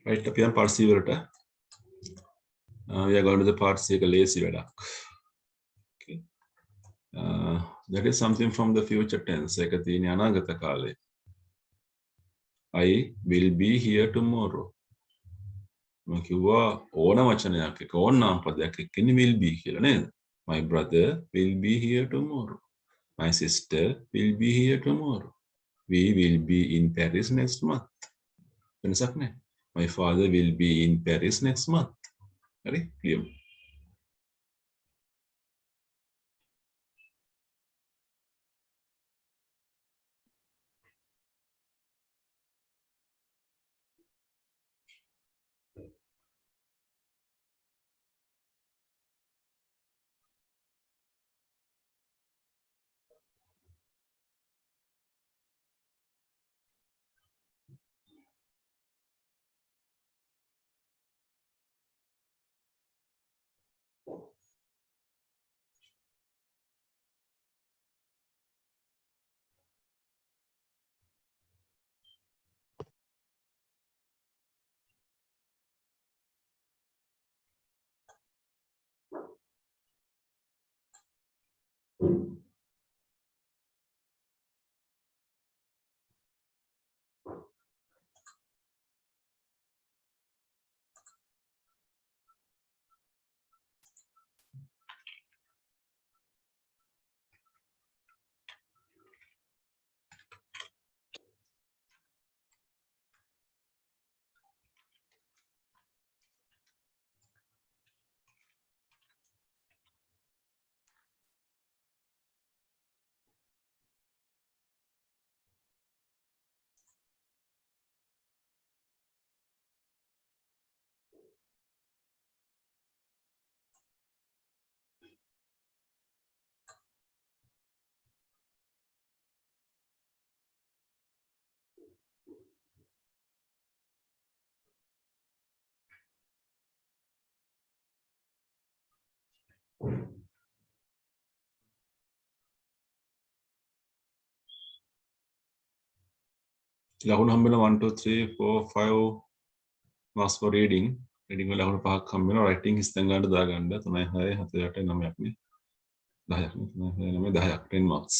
right අපි යන් part C වලට we are going to the part C එක ලේසි වැඩක් okay that is something from the future tense එක තියෙන අනාගත කාලේ I will be here tomorrow මම කිව්වා ඕන වචනයක් එක ඕන නාම පදයක් එක්ක will be කියලා නේද my brother will be here tomorrow my sister will be here tomorrow we will be in Paris next month වෙනසක් නැහැ my father will be in Paris next month හරි clear ලකුණු හම්බ වෙනවා 1 2 3 4 5 marks for reading reading වල ලකුණු පහක් හම්බ වෙනවා writing හිස්තැන් ගන්නට දාගන්න 3 6 7 8 9ක් නේ 10ක් නේ 9 10ක් 10 marks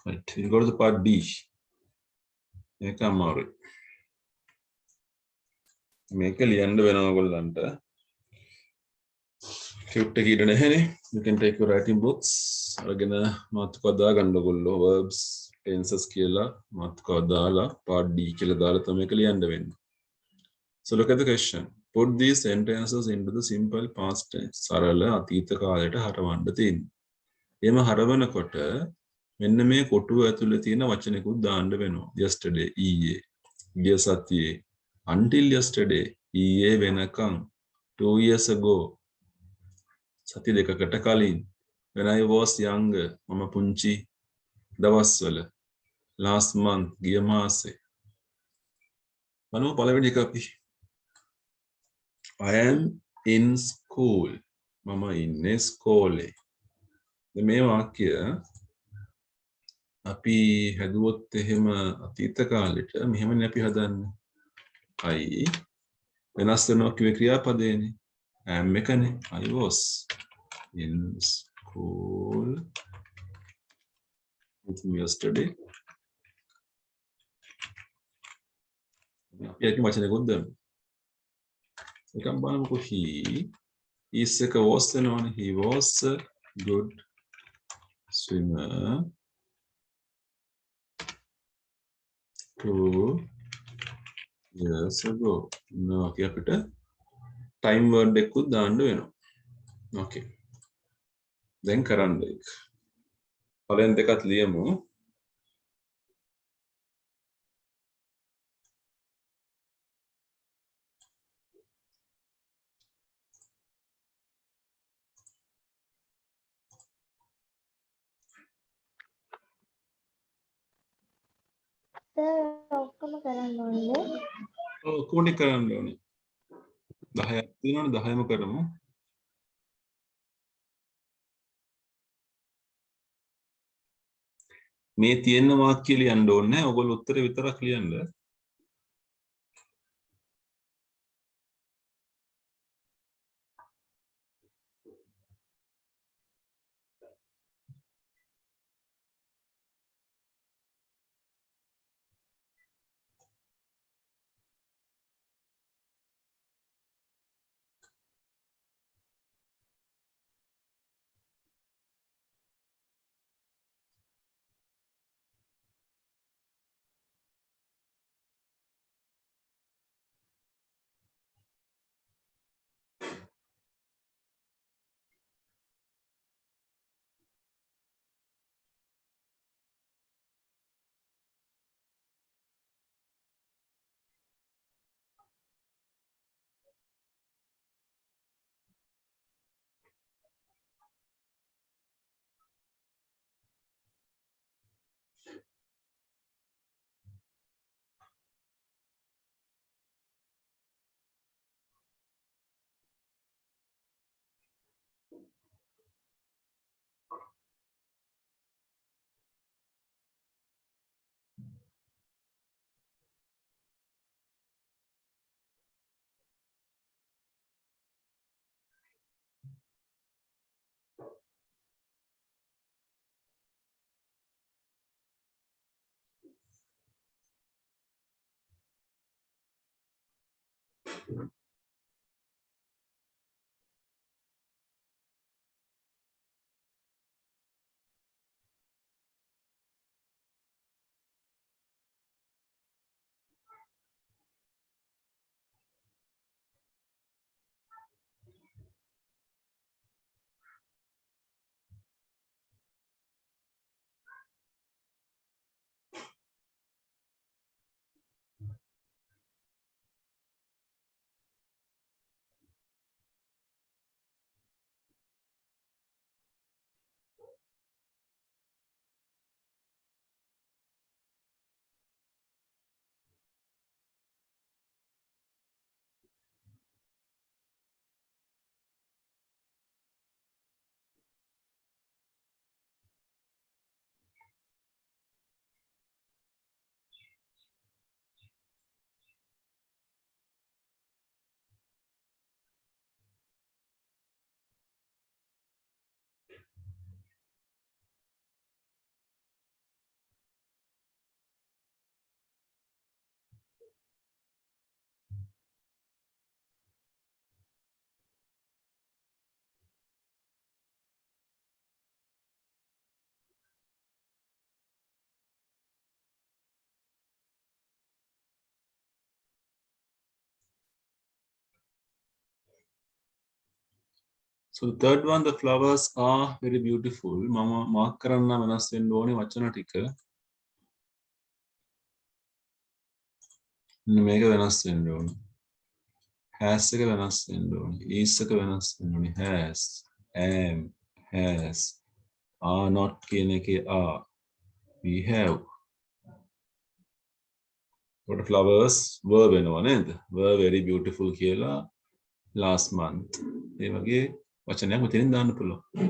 right we'll go to the part B මේක අමාරුයි මේක ලියන්න වෙනවා ඔයගොල්ලන්ට Cute එක ඉඩ නැහැනේ you can take your writing books අරගෙන මාතෘකාව දාගන්න ඔයගොල්ලෝ verbs tenses කියලා මාතෘකාව දාලා part D කියලා දාලා තමයි මේක ලියන්න වෙන්නේ so look at the question put these sentences into the simple past tense සරල අතීත කාලයට හරවන්න තියෙනවා එහෙම හරවනකොට මෙන්න මේ කොටුව ඇතුලේ තියෙන වචනෙකුත් දාන්න වෙනවා yesterday ඊයේ ගිය සතියේ until yesterday ඊයේ වෙනකන් 2 years ago සති දෙකකට කලින් when I was younger මම පුංචි දවස්වල last month ගිය මාසේ බලමු පළවෙනි එක අපි I am in school මම ඉන්නේ ස්කෝලේ මේ වාක්‍ය අපි හැදුවොත් එහෙම අතීත කාලෙට මෙහෙමනේ අපි හදන්නේ I වෙනස් වෙනවා කිව්වේ ක්‍රියාපදේනේ am එකනේ I was in school yesterday අපි යකින් වචනයකුත් දාමු එකක් බලමුකෝ he is එක was වෙනවනේ he was a good swimmer 2 years ago no අපි අපිට time word එකකුත් දාන්න වෙනවා okay දැන් කරන්න ඒක පළවෙනි දෙකත් ලියමු ඔක්කොම කරන්න ඕනේ. ඔව් කොහොමද කරන්න ඕනේ 10ක් තියෙනවනේ 10ම කරමු මේ තියෙන වාක්‍ය ලියන්න ඕනේ නැහැ. ඔයගොල්ලෝ උත්තරේ විතරක් ලියන්න. So the third one, the flowers are very beautiful. මම මාක් කරන්න වෙනස් වෙන්න ඕනේ වචන ටික. මේක වෙනස් වෙන්න ඕනේ. has එක වෙනස් වෙන්න ඕනේ. is එක වෙනස් වෙන්න ඕනේ. has, am, has, are not කියන එකේ are. We have. What flowers were වෙනවා නේද? Were very beautiful කියලා last month. ඒ වගේ වචනයක් මෙතනින් දාන්න පුළුවන්.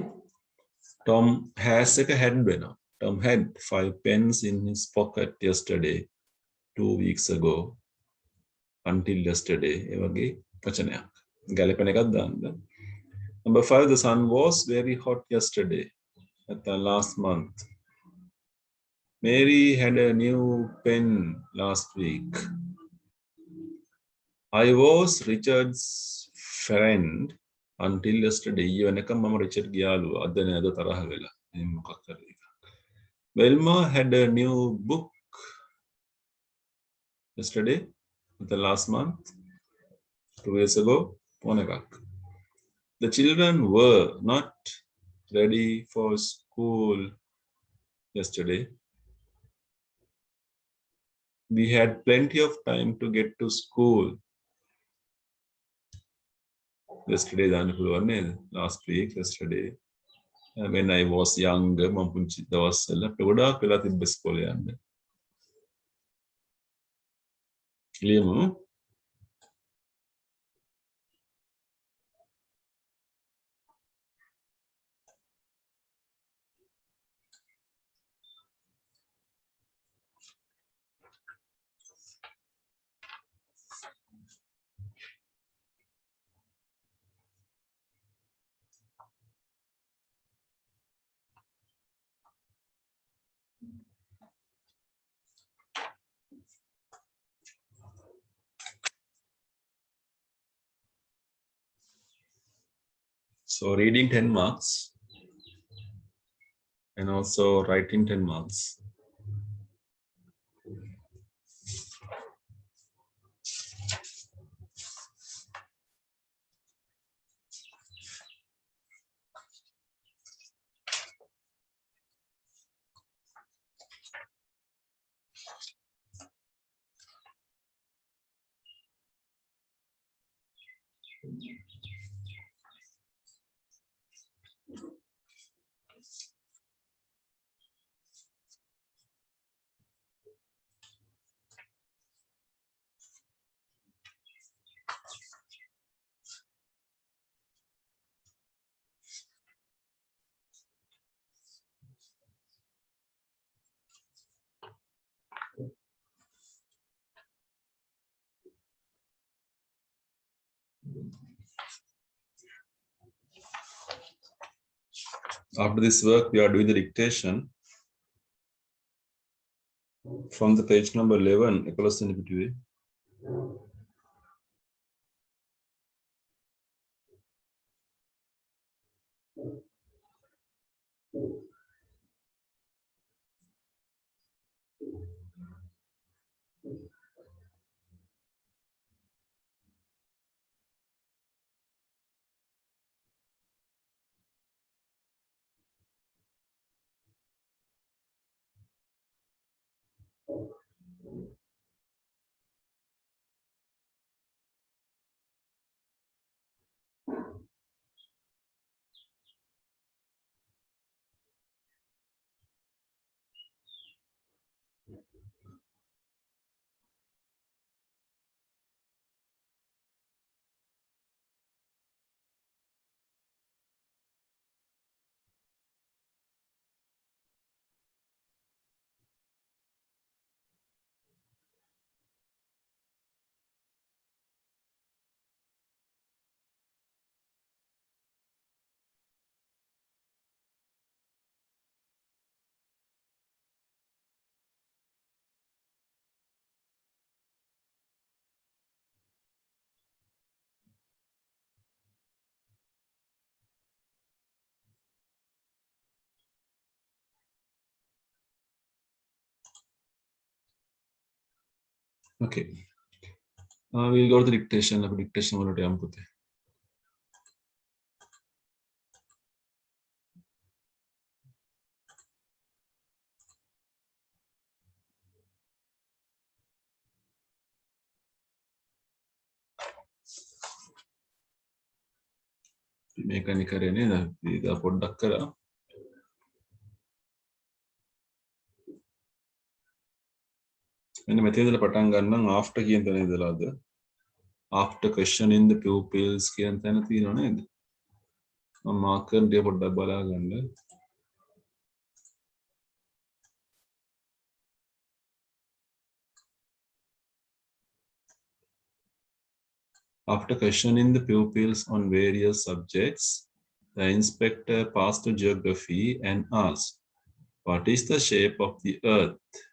Tom has එක had වෙනවා. Tom had 5 pens in his pocket yesterday, 2 weeks ago, until yesterday. ඒ වගේ වචනයක්. ගැලපෙන එකක් දාන්න. Number 5, the sun was very hot yesterday, at the last month. Mary had a new pen last week. I was Richard's friend until yesterday. ඊ වෙනකම් මම Richard ගියාලු. අද නේද තරහ වෙලා. එහෙනම් මොකක් කරේ? Velma had a new book yesterday, the last month, 2 years ago. ඕන එකක්. The children were not ready for school yesterday. We had plenty of time to get to school. Yesterday දාන්න පුළුවන් නේද? Last week, yesterday. When I was younger, මම පුංචි දවස්වල ගොඩාක් වෙලා තිබ්බ ඉස්කෝලේ යන්න. ලියමු. So reading 10 marks and also writing 10 marks. After this work, we are doing the dictation from the page number 11. Okay. We'll go to the dictation. Dictation වලට යමු පුතේ. මේකනි කරේ නේද? ඉතින් පොඩ්ඩක් කරා. මෙන්න මෙතන ඉඳලා පටන් ගන්නම් after කියන තැන ඉඳලාද? After questioning the pupils කියන තැන තියෙනව නේද? මම මාක් කරන දේ පොඩ්ඩක් බලා ගන්න. After questioning the pupils on various subjects, the inspector passed to geography and asked, "What is the shape of the earth?"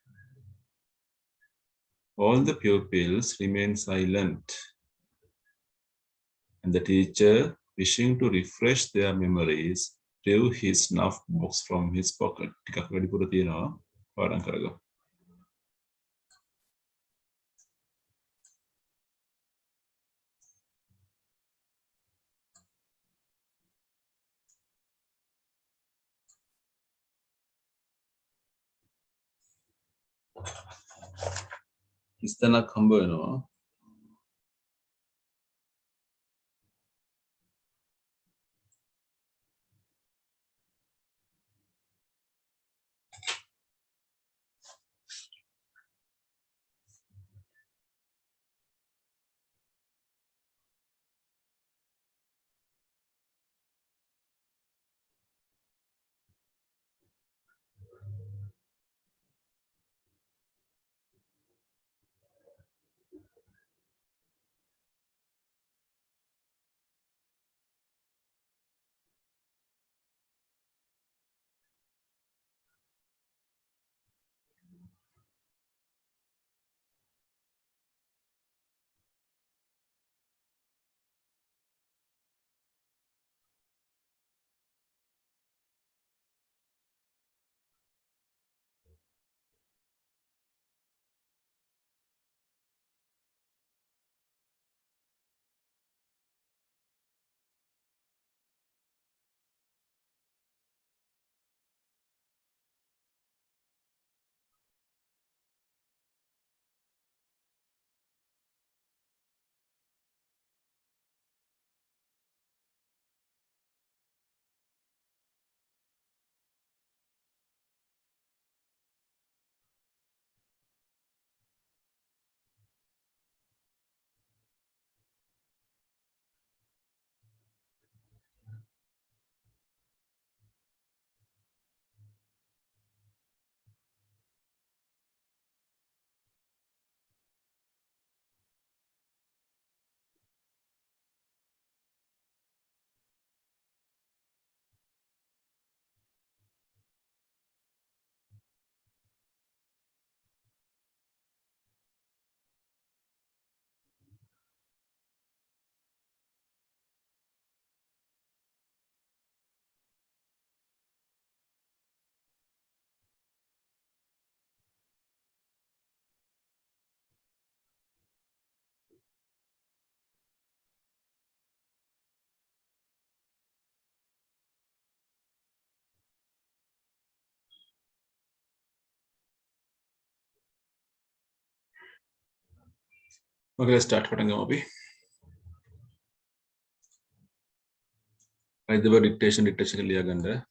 All the pupils remained silent, and the teacher, wishing to refresh their memories, drew his snuff box from his pocket. ටිකක් වැඩිපුර තියෙනවා පාඩම් කරගමු. ඉස්තනක් හම්බ වෙනවා. Okay, let's start. Either dictation लिया गंदा है.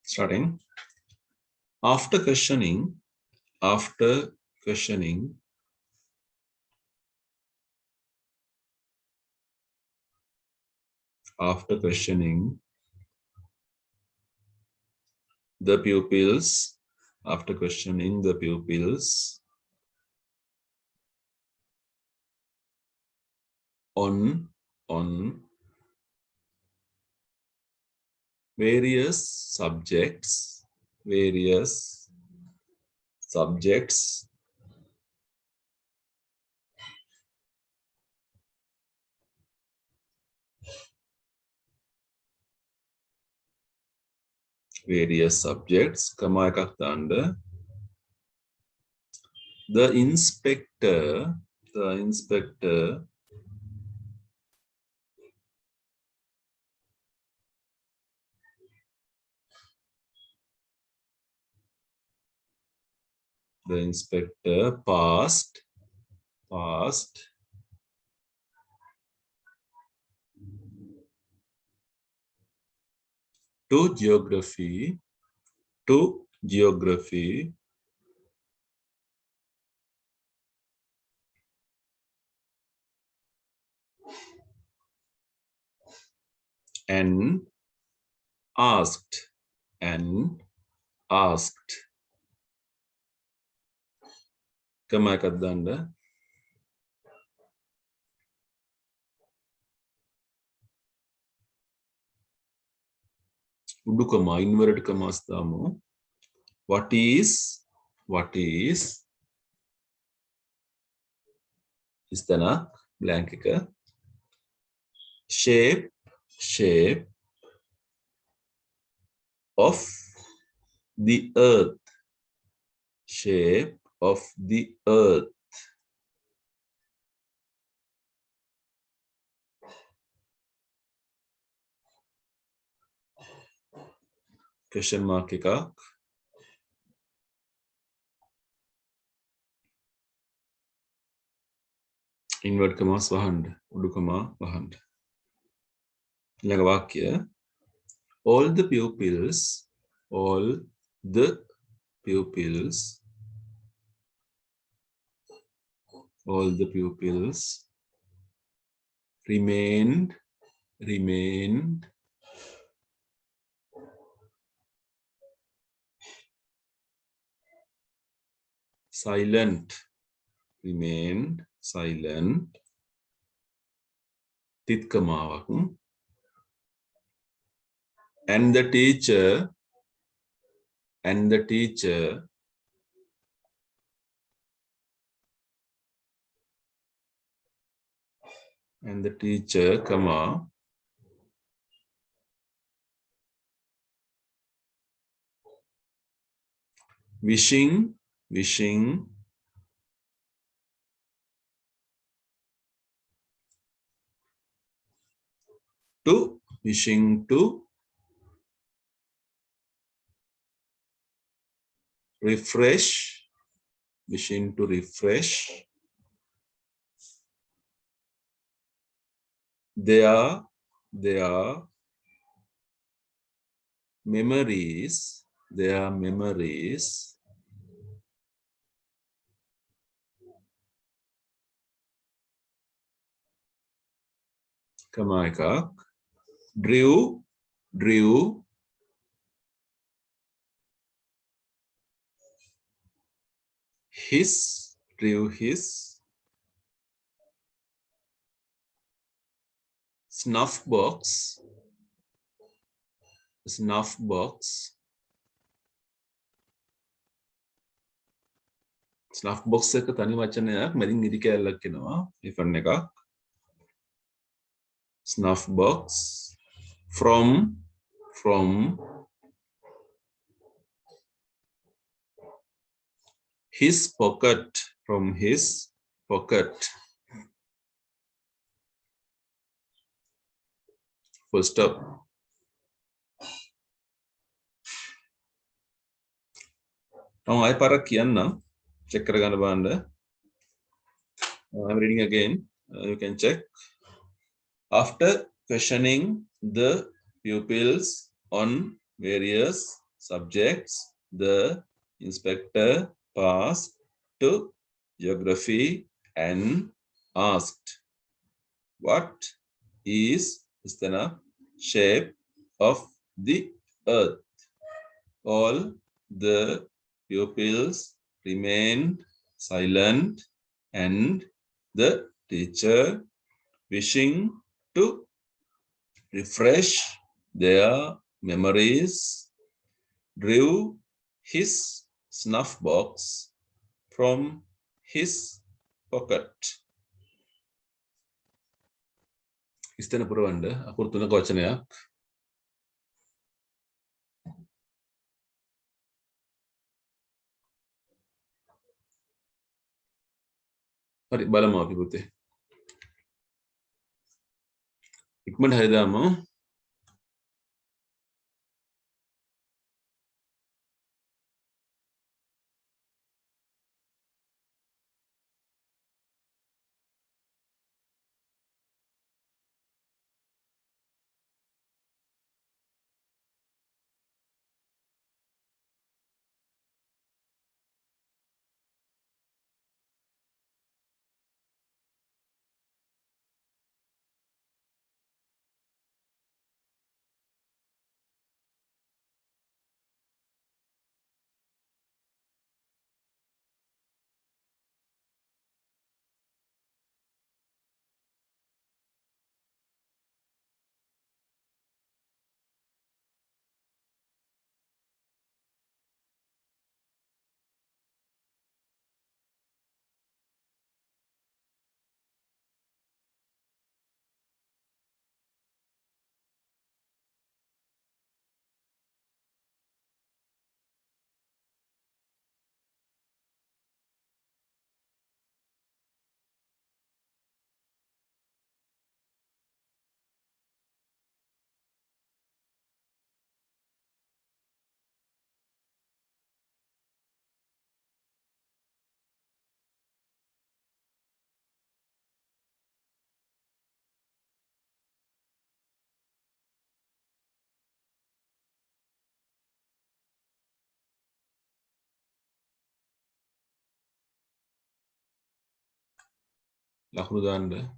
Starting. After questioning, the pupils, on various subjects, kama එකක් දාන්න. The inspector passed to geography and asked kama එකක් දාන්න. උඩුකම inverted commas දාමු. what is ඉස්තනක් blank එක. shape of the earth question mark එකක්. invert commas වහන්න. උඩුකම වහන්න. ඊළඟ වාක්‍ය. all the pupils remained silent. තිත්කමාවක්. and the teacher comma wishing to refresh their memories kama එකක්. drew his snuff box එක තනි වචනයක් මැදින් ඉදි කැලලක් එනවා. ඉෆන් එකක්. snuff box from his pocket full stop. මම ආයෙ පාරක් කියන්නම් check කරගන්න බලන්න. I'm reading again. You can check. After questioning the pupils on various subjects, the inspector passed to geography and asked, what is the shape of the earth? All the pupils remained silent, and the teacher, wishing to refresh their memories, drew his snuff box from his pocket. ඉස්තන පුරවන්න අකුරු තුනක වචනයක්. හරි බලමු අපි පුතේ. ඉක්මනට හරිදාමු. ලකුණු දාන්න.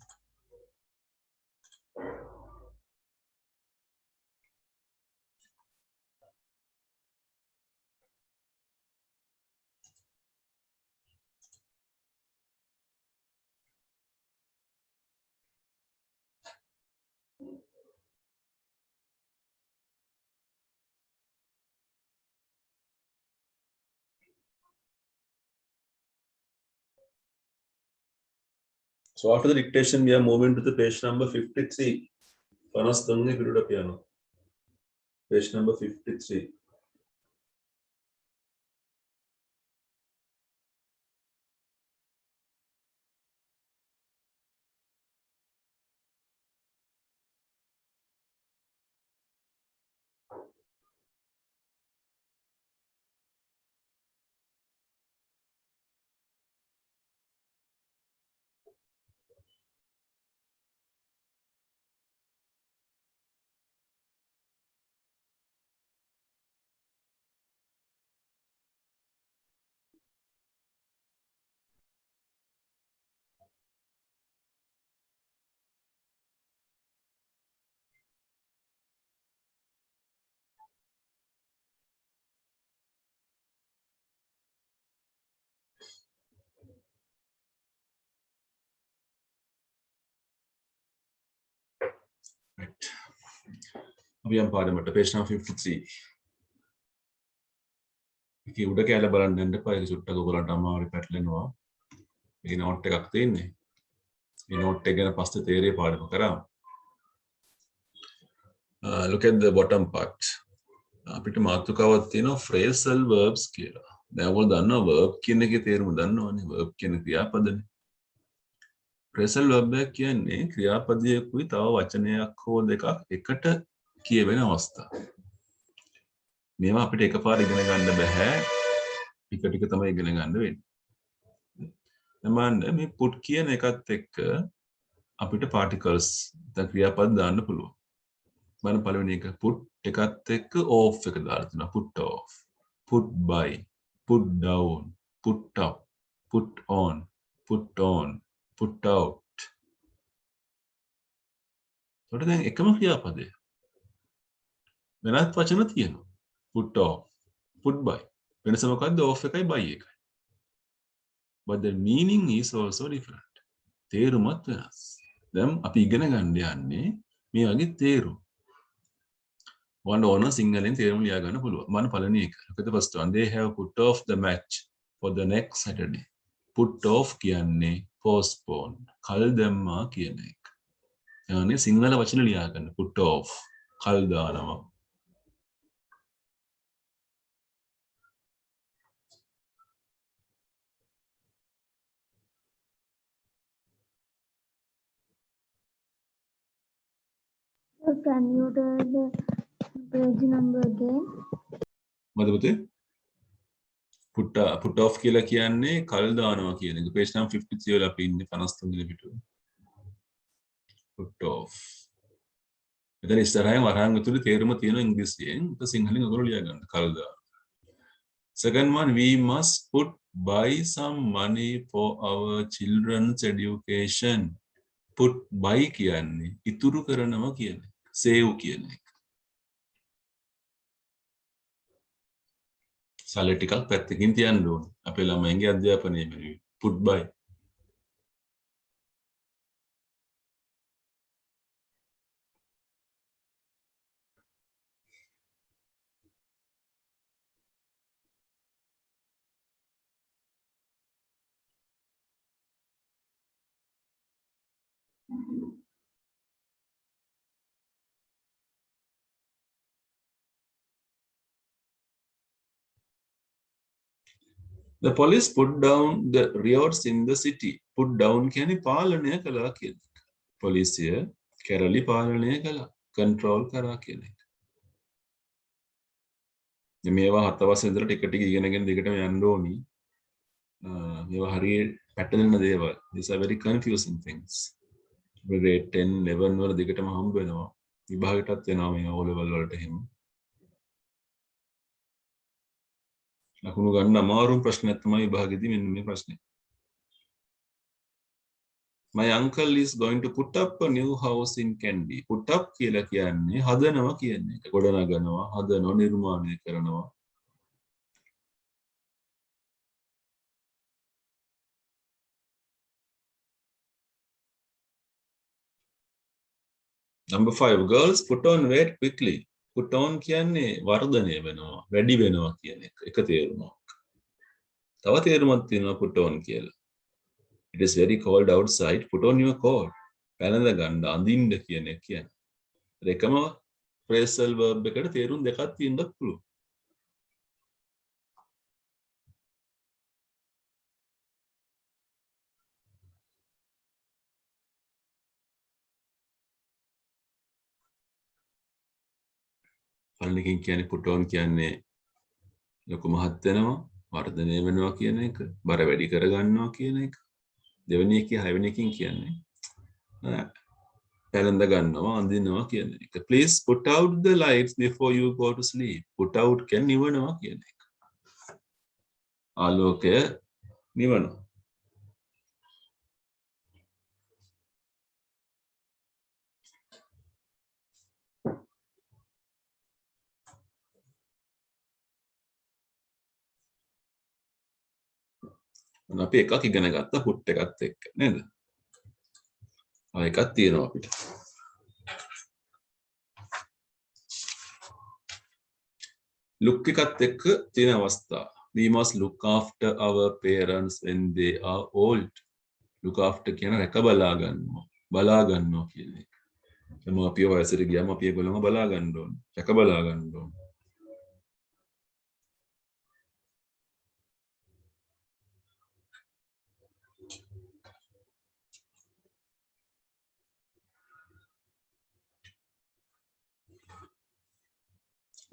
So after the dictation, we are moving to the page number 53. Panas tunne piruda piano. Page number 53. Right. අපි යම් පාඩමට page number 53. ඉතින් උඩ කැල බලන්න යන්න එපා. ඒක සුට්ටක් ඔයගලන්ට අමාරු පැටලෙනවා. මේ නෝට් එකක් තියෙන්නේ. මේ නෝට් එක ගැන පස්සේ තේරෙයි පාඩම කරා. Look at the bottom part. අපිට මාතෘකාවක් තියෙනවා phrasal verbs කියලා. දැන් ඔයගොල්ලෝ දන්නවා verb කියන එකේ තේරුම දන්නවනේ. verb කියන ක්‍රියාපදනේ. phrasal verb එක කියන්නේ ක්‍රියාපදයකුයි තව වචනයක් හෝ දෙකක් එකට කියවෙන අවස්ථා. මේවා අපිට එකපාර ඉගෙන ගන්න බෑ. ටික තමයි ඉගෙන ගන්න වෙන්නේ. නමන්න මේ put කියන එකත් එක්ක අපිට particles ද ක්‍රියාපද දාන්න පුළුවන්. බලන්න පළවෙනි එක put එකත් එක්ක off එක දාලා තියෙනවා. put off, put by, put down, put up, put on, put out. ඒකට දැන් එකම ක්‍රියාපදය. වෙනත් වචන තියෙනවා. put off, put by. වෙනස මොකද්ද? off එකයි by එකයි. But the meaning is also different. තේරුමත් වෙනස්. දැන් අපි ඉගෙන ගන්න යන්නේ මේ වගේ තේරුම්. ඔන්න ඕන සිංහලෙන් තේරුම් ලියා ගන්න පුළුවන්. මම පළවෙනි එක. Look at the first one. They have put off the match for the next Saturday. Put off කියන්නේ postpone. කල් දැම්මා කියන එක. يعني සිංහල වචන ලියා ගන්න. Put off. කල් දානවා. Can you tell the page number again? මොකද පුතේ? put off කියලා කියන්නේ කල් දානවා කියන එක. page number 53 වල අපි ඉන්නේ 53 වෙනි පිටුවේ. put off. එතන ඉස්සරහින් වරහන් ඇතුලේ තේරුම තියෙන ඉංග්‍රීසියෙන් ඒක සිංහලෙන් ඔයගොල්ලෝ ලියා ගන්න. කල් දාන. Second one, we must buy some money for our children's education. Put buy කියන්නේ ඉතුරු කරනවා කියන්නේ. save කියන එක. සල්ලි ටිකක් පැත්තකින් තියන්න ඕනේ. අපේ ළමයින්ගේ අධ්‍යාපනයේ වෙනුවෙන්. put buy. The police put down the riots in the city. Put down කියන්නේ පාලනය කළා කියන එක. පොලිසිය කැරලි පාලනය කළා. control කරා කියන එක. මේවා 7 වසරේ ඉඳලා ටික ටික ඉගෙනගෙන දිගටම යන්න ඕනි. මේවා හරිය පැටලෙන දේවල්. These are very confusing things. grade 10 11 වල දිගටම හම්බ වෙනවා. විභාගයටත් එනවා මේ O level වලට එහෙම. ලකුණු ගන්න අමාරුම ප්‍රශ්නයක් තමයි විභාගෙදී මෙන්න මේ ප්‍රශ්නේ. My uncle is going to put up a new house in Kandy. Put up කියලා කියන්නේ හදනවා කියන එක. ගොඩනගනවා, හදනවා, නිර්මාණය කරනවා. Number 5, girls put on weight quickly. Put on කියන්නේ වර්ධනය වෙනවා, වැඩි වෙනවා කියන එක. එක තේරුමක්. තව තේරුමක් තියෙනවා put on කියලා. It is very cold outside. Put on your coat. පැනඳ ගන්න, අඳින්න කියන එක කියන්නේ. එකම phrasal verb එකට තේරුම් දෙකක් තියෙන්නත් පුළුවන්. පළවෙනි එකෙන් කියන්නේ put on කියන්නේ ලොකු මහත් වෙනවා, වර්ධනය වෙනවා කියන එක, බර වැඩි කර ගන්නවා කියන එක. දෙවෙනි එකේ හයවෙනි එකකින් කියන්නේ පැලඳ ගන්නවා, අඳිනවා කියන එක. Please put out the lights before you go to sleep. Put out කියන්නේ නිවනවා කියන එක. ආලෝකය නිවනවා. අපි එකක් ඉගෙන ගත්ත put එකත් එක්ක නේද? එකක් තියෙනවා අපිට. look එකත් එක්ක තියෙන අවස්ථා. We must look after our parents when they are old. Look after කියන රැක බලා ගන්නවා. බලා ගන්නවා කියන එක. එම අපි වයසට ගියාම අපි ඒගොල්ලන්ව බලා ගන්න ඕනේ. රැක බලා ගන්න ඕනේ.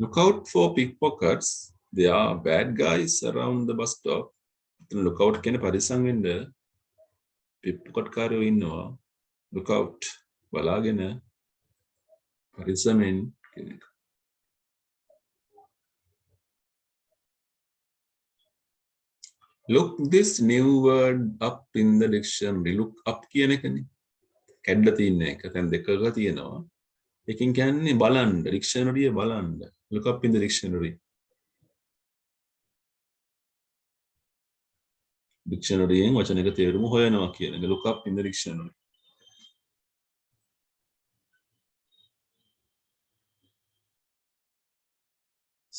Look out for pickpockets. There are bad guys around the bus stop. Look out කියන පරිස්සම් වෙන්න. පිප්පුකට්කාරයෝ ඉන්නවා. Look out. බලාගෙන පරිස්සමෙන් කියන එක. Look this new word up in the dictionary. Look up කියන එකනේ. කැඩලා තියෙන එක. දැන් දෙකක තියෙනවා. එකකින් කියන්නේ බලන්න. dictionary එක බලන්න. Look up in the dictionary. Dictionary එකෙන් වචනයක තේරුම හොයනවා කියන එක. Look up in the dictionary.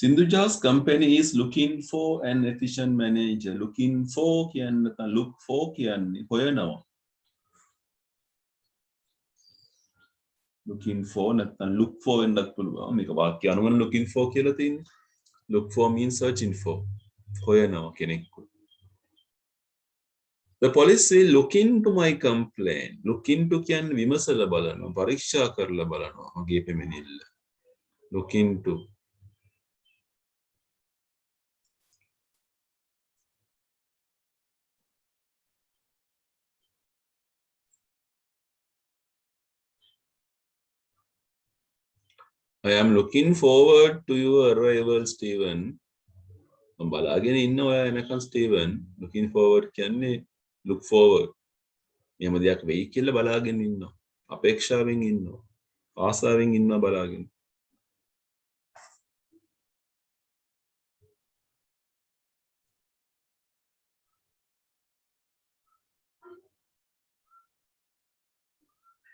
Sindhuja's company is looking for an efficient manager. Looking for කියන්නේ නැත්නම් look for කියන්නේ හොයනවා. Looking for නැත්නම් look for වෙන්නත් පුළුවන්. මේක වාක්‍ය අනුවන looking for කියලා තියෙන්නේ. Look for means searching for. හොයනවා කෙනෙක්ව. The police will look into my complaint. Look into කියන්නේ විමසලා බලනවා, පරීක්ෂා කරලා බලනවා. මගේ පැමිණිල්ල. Look into. I am looking forward to your arrival, Stephen. මම බලාගෙන ඉන්න ඔයා එනකන් Stephen. Looking forward කියන්නේ look forward. මෙහෙම දෙයක් වෙයි කියලා බලාගෙන ඉන්නවා. අපේක්ෂාවෙන් ඉන්නවා. ආසාවෙන් ඉන්නවා බලාගෙන.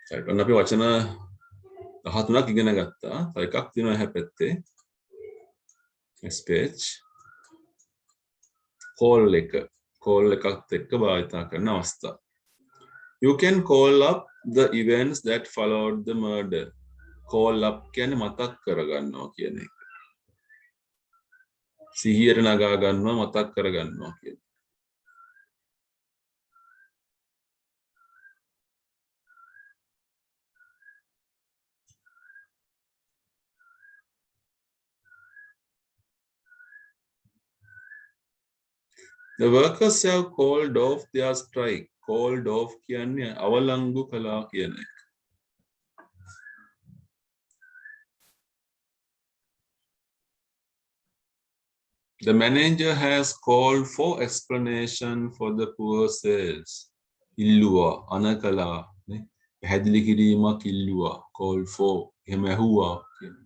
සයිට් අපි වචන 13ක් ඉගෙන ගත්තා. තව එකක් තියෙනවා එහා පැත්තේ. next page. call එක. call එකත් එක්ක භාවිතා කරන අවස්ථා. You can call up the events that followed the murder. Call up කියන්නේ මතක් කරගන්නවා කියන එක. සිහියට නගා ගන්නවා මතක් කරගන්නවා කියන. The workers have called off their strike. Called off කියන්නේ අවලංගු කළා කියන එක. The manager has called for explanation for the poor sales. ඉල්ලුවා අනකලා නේ පැහැදිලි කිරීමක් ඉල්ලුවා. Called for එහෙම ඇහුවා කියන එක.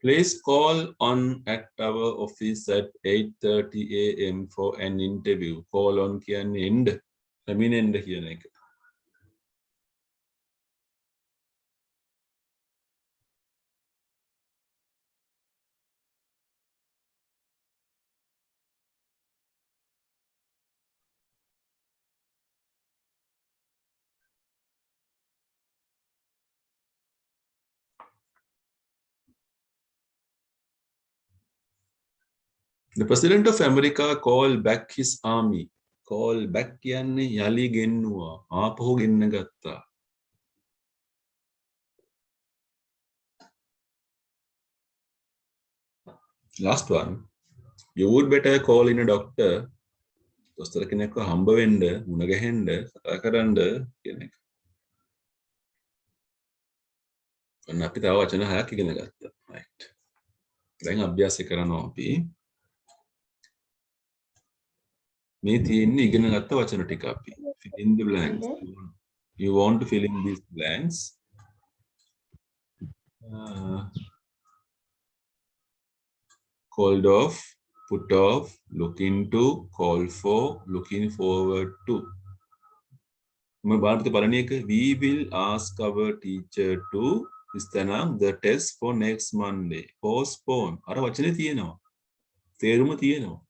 Please call on at our office at 8:30 a.m. for an interview. Call on කියන්නේ end. පැමිණෙන්න කියන එක. The president of America called back his army. Call back කියන්නේ යලි ගෙන්නුවා. ආපහු ගෙන්න ගත්තා. Last one. You would better call in a doctor. දොස්තර කෙනෙක්ව හම්බ වෙන්න, මුණ ගැහෙන්න, කතා කරන්න කියන එක. ඔන්න අපි තව වචන 6ක් ඉගෙන ගත්තා. right. දැන් අභ්‍යාස කරනවා අපි. මේ තියෙන්නේ ඉගෙන ගත්ත වචන ටික අපි. Fill in the blanks. You want to fill in these blanks. Called off, put off, look into, call for, looking forward to. We will ask our teacher to the test for next Monday. Postpone. අර වචනේ තියෙනවා. තේරුම තියෙනවා.